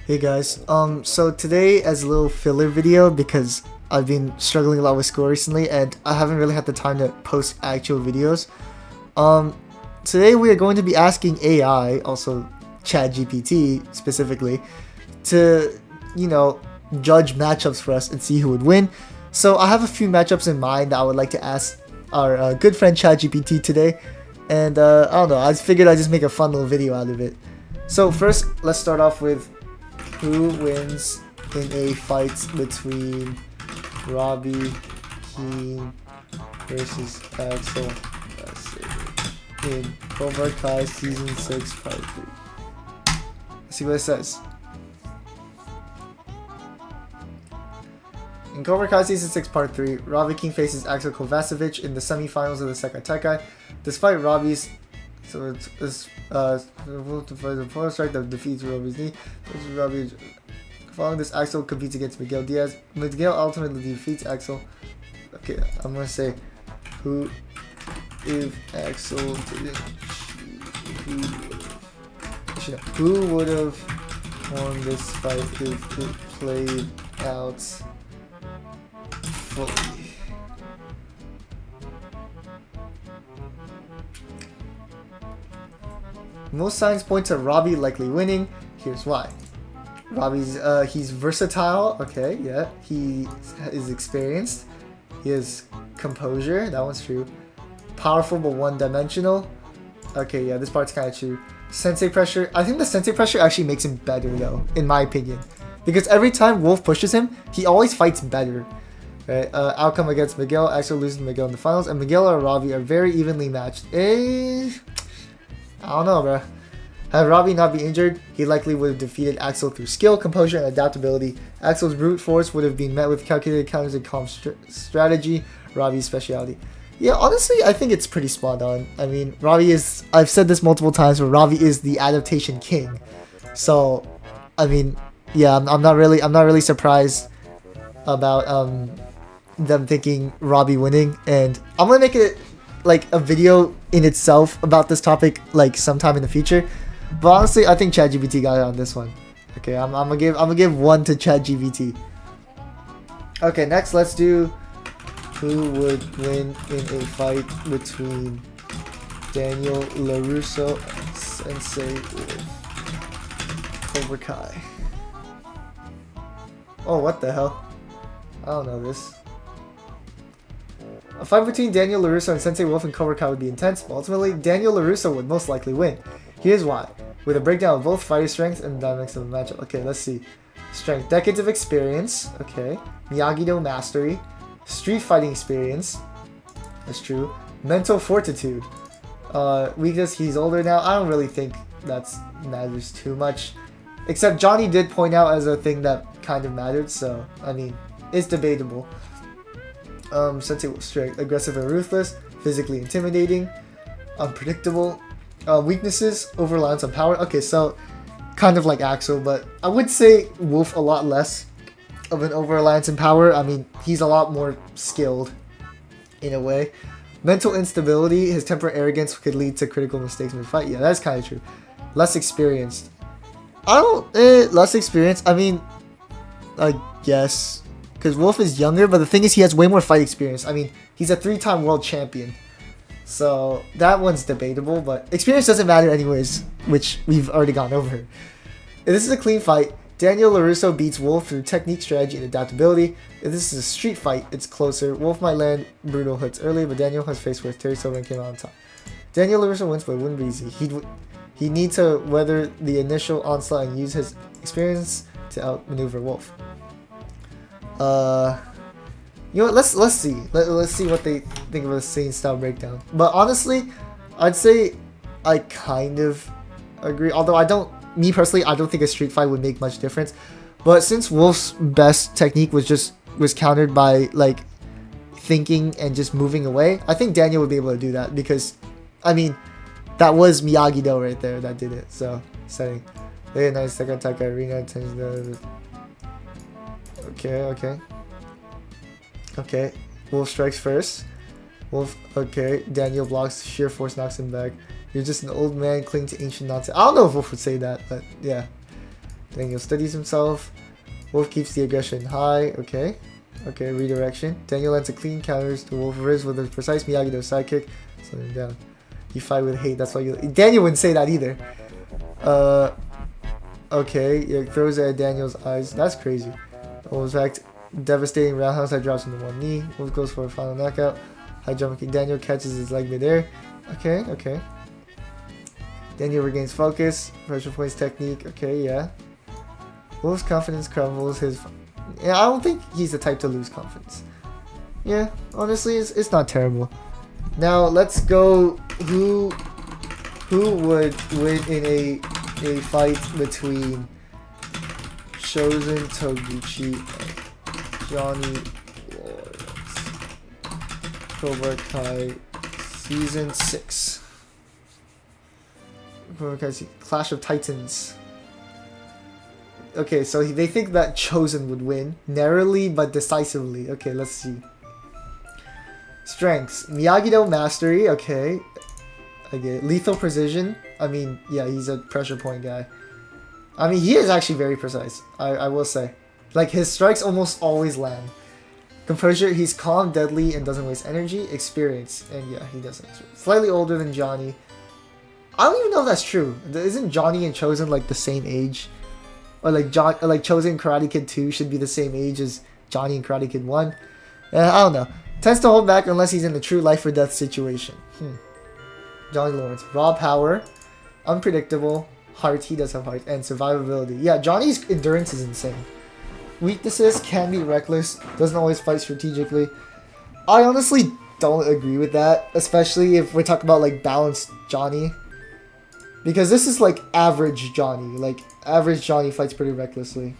Hey guys, so today as a little filler video because I've been struggling a lot with school recently and I haven't really had the time to post actual videos. Um, Today we are going to be asking AI, also ChatGPT specifically, to, judge matchups for us and see who would win. So I have a few matchups in mind that I would like to ask our good friend ChatGPT today. And I don't know, I figured I'd just make a fun little video out of it. So first, let's start off with who wins in a fight between Robby Keen versus Axel in Cobra Kai Season 6 Part 3. Let's see what it says. In Cobra Kai Season 6 Part 3, Robby King faces Axel Kovacevic in the semifinals of the second Tekai. Despite Robby's the strike that defeats Robby's knee. Following this, Axel competes against Miguel Diaz. Miguel ultimately defeats Axel. Okay, I'm gonna say who if Axel didn't who would have won this fight if it played out fully. Most signs point to Robby likely winning. Here's why. Robby's he's versatile. Okay, yeah. He is experienced. He has composure. That one's true. Powerful but one-dimensional. Okay, yeah, this part's kind of true. Sensei pressure. I think the sensei pressure actually makes him better though, in my opinion, because every time Wolf pushes him, he always fights better. Right? Outcome against Miguel. Axel loses to Miguel in the finals, and Miguel or Robby are very evenly matched. I don't know, bro. Had Robby not been injured, he likely would have defeated Axel through skill, composure, and adaptability. Axel's brute force would have been met with calculated counters and calm strategy, Robby's specialty. Yeah, honestly, I think it's pretty spot on. I mean, Robby is, I've said this multiple times, but Robby is the adaptation king. So, I mean, yeah, I'm not really surprised about them thinking Robby winning, and I'm gonna make it like a video in itself about this topic like sometime in the future. But honestly, I think ChatGPT got it on this one. Okay, I'm gonna give one to ChatGPT. Okay, next let's do who would win in a fight between Daniel LaRusso and Sensei Wolf. Cobra Kai. Oh, what the hell? I don't know this. A fight between Daniel LaRusso and Sensei Wolf and Cobra Kai would be intense, but ultimately, Daniel LaRusso would most likely win. Here's why. With a breakdown of both fighter strength and dynamics of the matchup. Okay, let's see. Strength. Decades of experience. Okay. Miyagi-Do mastery. Street fighting experience. That's true. Mental fortitude. Weakness, he's older now. I don't really think that matters too much. Except Johnny did point out as a thing that kind of mattered, so, I mean, it's debatable. Sensei Wolf strength. Aggressive and ruthless. Physically intimidating. Unpredictable. Weaknesses. Over-reliance on power. Okay, so kind of like Axel, but I would say Wolf a lot less of an over-reliance in power. I mean, he's a lot more skilled in a way. Mental instability. His temper and arrogance could lead to critical mistakes in the fight. Yeah, that's kind of true. Less experienced. Less experienced. I mean, I guess. Because Wolf is younger, but the thing is he has way more fight experience. I mean, he's a 3-time world champion. So, that one's debatable, but experience doesn't matter anyways, which we've already gone over. If this is a clean fight, Daniel LaRusso beats Wolf through technique, strategy, and adaptability. If this is a street fight, it's closer. Wolf might land brutal hits early, but Daniel has faced worse. Terry Silver came out on top. Daniel LaRusso wins, but it wouldn't be easy. He'd need to weather the initial onslaught and use his experience to outmaneuver Wolf. You know what, let's see. Let's see what they think of a scene style breakdown. But honestly, I'd say I kind of agree. Although me personally, I don't think a street fight would make much difference. But since Wolf's best technique was countered by like thinking and just moving away, I think Daniel would be able to do that because, I mean, that was Miyagi-Do right there that did it. So setting, very nice second attack arena. Okay, Wolf strikes first. Wolf, okay. Daniel blocks, sheer force knocks him back. You're just an old man clinging to ancient nonsense. I don't know if Wolf would say that, but yeah. Daniel steadies himself. Wolf keeps the aggression high. Okay. Okay, redirection. Daniel lands a clean counters to Wolf Riz with a precise Miyagi-Do sidekick. Slow him down. You fight with hate, that's why you... Daniel wouldn't say that either. Okay, it throws at Daniel's eyes. That's crazy. Wolf's act devastating roundhouse that drops into one knee. Wolf goes for a final knockout. High jump kick. Daniel catches his leg midair. Okay, okay. Daniel regains focus. Pressure points technique. Okay, yeah. Wolf's confidence crumbles. Yeah, I don't think he's the type to lose confidence. Yeah, honestly, it's not terrible. Now let's go. Who would win in a fight between Chozen Toguchi and Johnny Lawrence? Cobra Kai Season 6. Cobra Kai Clash of Titans. Okay, so they think that Chozen would win narrowly but decisively. Okay, let's see. Strengths: Miyagi-Do mastery. Okay. Okay. Lethal precision. I mean, yeah, he's a pressure point guy. I mean, he is actually very precise. I will say, like his strikes almost always land. Composure: he's calm, deadly, and doesn't waste energy. Experience, and yeah, he doesn't. Slightly older than Johnny. I don't even know if that's true. Isn't Johnny and Chozen like the same age? Or like Chozen and Karate Kid 2 should be the same age as Johnny and Karate Kid 1. I don't know. Tends to hold back unless he's in a true life or death situation. Johnny Lawrence. Raw power. Unpredictable. Heart. He does have heart. And survivability. Yeah, Johnny's endurance is insane. Weaknesses: can be reckless. Doesn't always fight strategically. I honestly don't agree with that. Especially if we're talking about like balanced Johnny. Because this is like average Johnny. Like average Johnny fights pretty recklessly.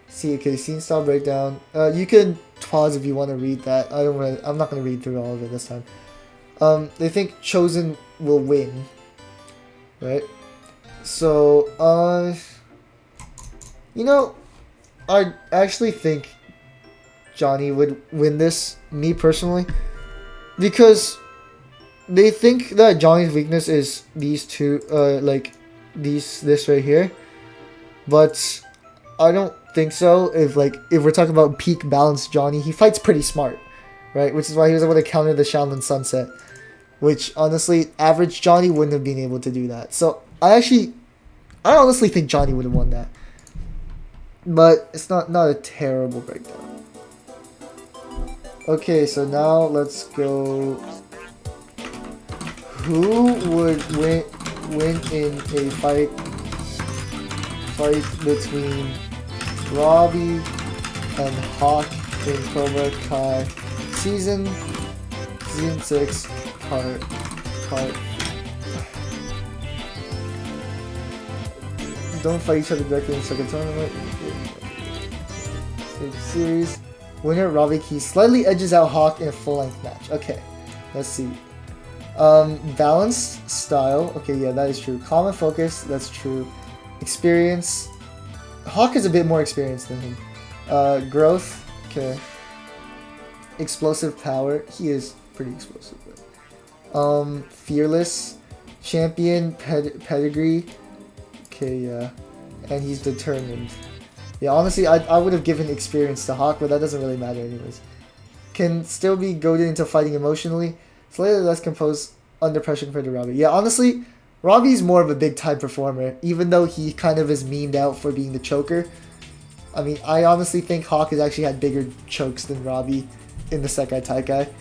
See, okay, scene style breakdown. You can pause if you want to read that. I'm not gonna read through all of it this time. They think Chozen will win, right? So, you know, I actually think Johnny would win this. Me personally, because they think that Johnny's weakness is these two, like this right here, but I don't think so. If we're talking about peak balanced Johnny, he fights pretty smart, right? Which is why he was able to counter the Shaolin Sunset, which honestly, average Johnny wouldn't have been able to do that. So I honestly think Johnny would have won that, but it's not a terrible breakdown. Okay, so now let's go. Who would win in a fight between Robby and Hawk in Cobra Kai season 6 part don't fight each other directly in second tournament. Series winner Robby Key slightly edges out Hawk in a full-length match. Okay, let's see. Balanced style. Okay, yeah, that is true. Calm and focus. That's true. Experience. Hawk is a bit more experienced than him. Growth. Okay. Explosive power. He is pretty explosive. But, fearless. Champion pedigree. Okay, yeah. And he's determined. Yeah, honestly, I would have given experience to Hawk, but that doesn't really matter anyways. Can still be goaded into fighting emotionally. Slightly less composed under pressure compared to Robby. Yeah, honestly, Robby's more of a big-time performer, even though he kind of is memed out for being the choker. I mean, I honestly think Hawk has actually had bigger chokes than Robby in the Sekai Taikai.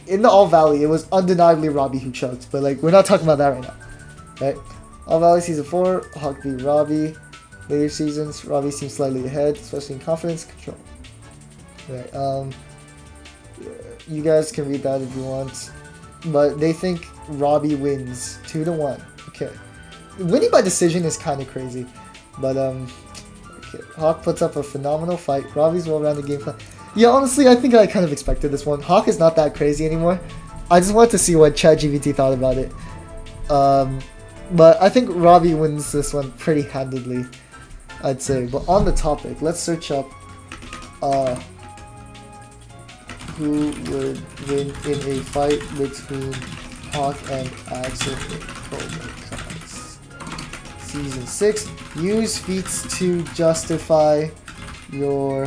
In the All Valley, it was undeniably Robby who choked, but like, we're not talking about that right now, right? All Valley Season 4, Hawk beat Robby. Later seasons, Robby seems slightly ahead, especially in confidence control. Right, you guys can read that if you want. But they think Robby wins 2-1. Okay. Winning by decision is kind of crazy. But, okay. Hawk puts up a phenomenal fight. Robby's well-rounded game plan. Yeah, honestly, I think I kind of expected this one. Hawk is not that crazy anymore. I just wanted to see what ChatGPT thought about it. But I think Robby wins this one pretty handedly, I'd say. But on the topic, let's search up who would win in a fight between Hawk and Axel in Cobra Kai Season 6. Use feats to justify your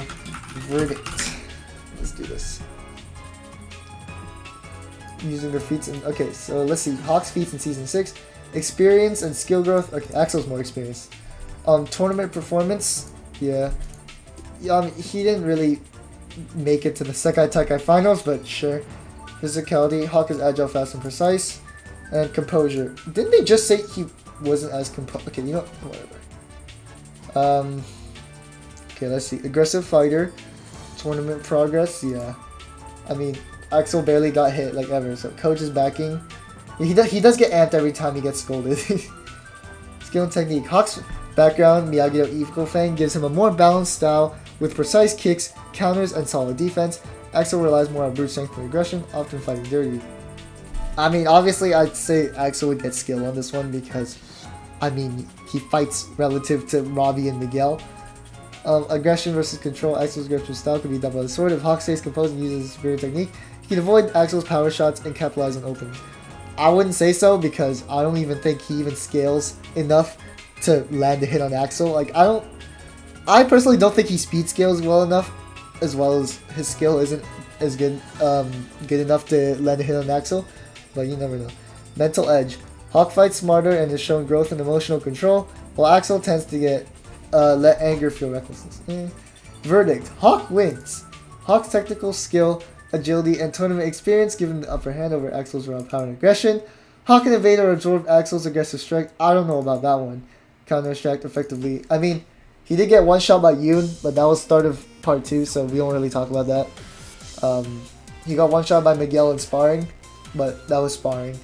verdict. Let's do this. Using their feats in... Okay, so let's see. Hawk's feats in Season 6. Experience and skill growth. Okay, Axel's more experienced. Tournament performance. Yeah. He didn't really make it to the Sekai Taikai finals, but sure. Physicality. Hawk is agile, fast, and precise. And composure. Didn't they just say he wasn't as composed? Okay, you know, whatever. Okay, let's see. Aggressive fighter. Tournament progress. Yeah. I mean, Axel barely got hit like ever, so coach is backing. He does get amped every time he gets scolded. Skill and technique. Hawk's background, Miyagi-Do Eagle Fang, gives him a more balanced style with precise kicks, counters, and solid defense. Axel relies more on brute strength and aggression, often fighting dirty. I mean, obviously, I'd say Axel would get skill on this one because, I mean, he fights relative to Robby and Miguel. Aggression versus control. Axel's aggression style could be double-edged sword. If Hawk stays composed and uses his superior technique, he can avoid Axel's power shots and capitalize on openings. I wouldn't say so because I don't even think he even scales enough to land a hit on Axel. Like, I personally don't think he speed scales well enough, as well as his skill isn't as good enough to land a hit on Axel. But you never know. Mental edge. Hawk fights smarter and has shown growth in emotional control, while Axel tends to let anger fuel recklessness. Verdict. Hawk wins. Hawk's technical skill, agility, and tournament experience give him the upper hand over Axel's raw power and aggression. Hawk can evade or absorb Axel's aggressive strength. I don't know about that one. Counter-extract effectively. I mean, he did get one shot by Yoon, but that was start of part 2, so we don't really talk about that. He got one shot by Miguel in sparring, but that was sparring.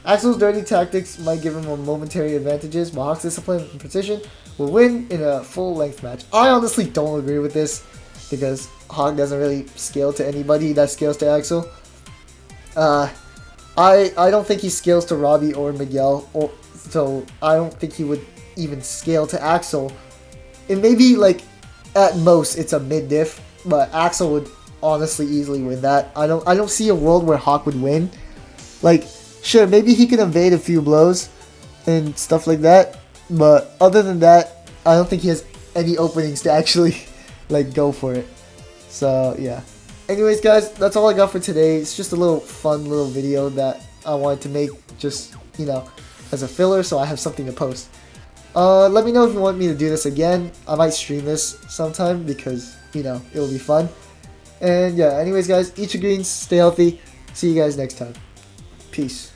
Axel's dirty tactics might give him a momentary advantages, but Hawk's discipline and precision will win in a full-length match. I honestly don't agree with this, because Hawk doesn't really scale to anybody that scales to Axel. I don't think he scales to Robby or Miguel, so I don't think he would even scale to Axel. It may be like, at most, it's a mid-diff, but Axel would honestly easily win that. I don't see a world where Hawk would win. Like, sure, maybe he can evade a few blows and stuff like that, but other than that, I don't think he has any openings to actually like go for it. So yeah. Anyways, guys, that's all I got for today. It's just a little fun little video that I wanted to make, just, you know, as a filler, so I have something to post. Let me know if you want me to do this again. I might stream this sometime because, you know, it'll be fun. And yeah, anyways, guys, eat your greens, stay healthy. See you guys next time. Peace.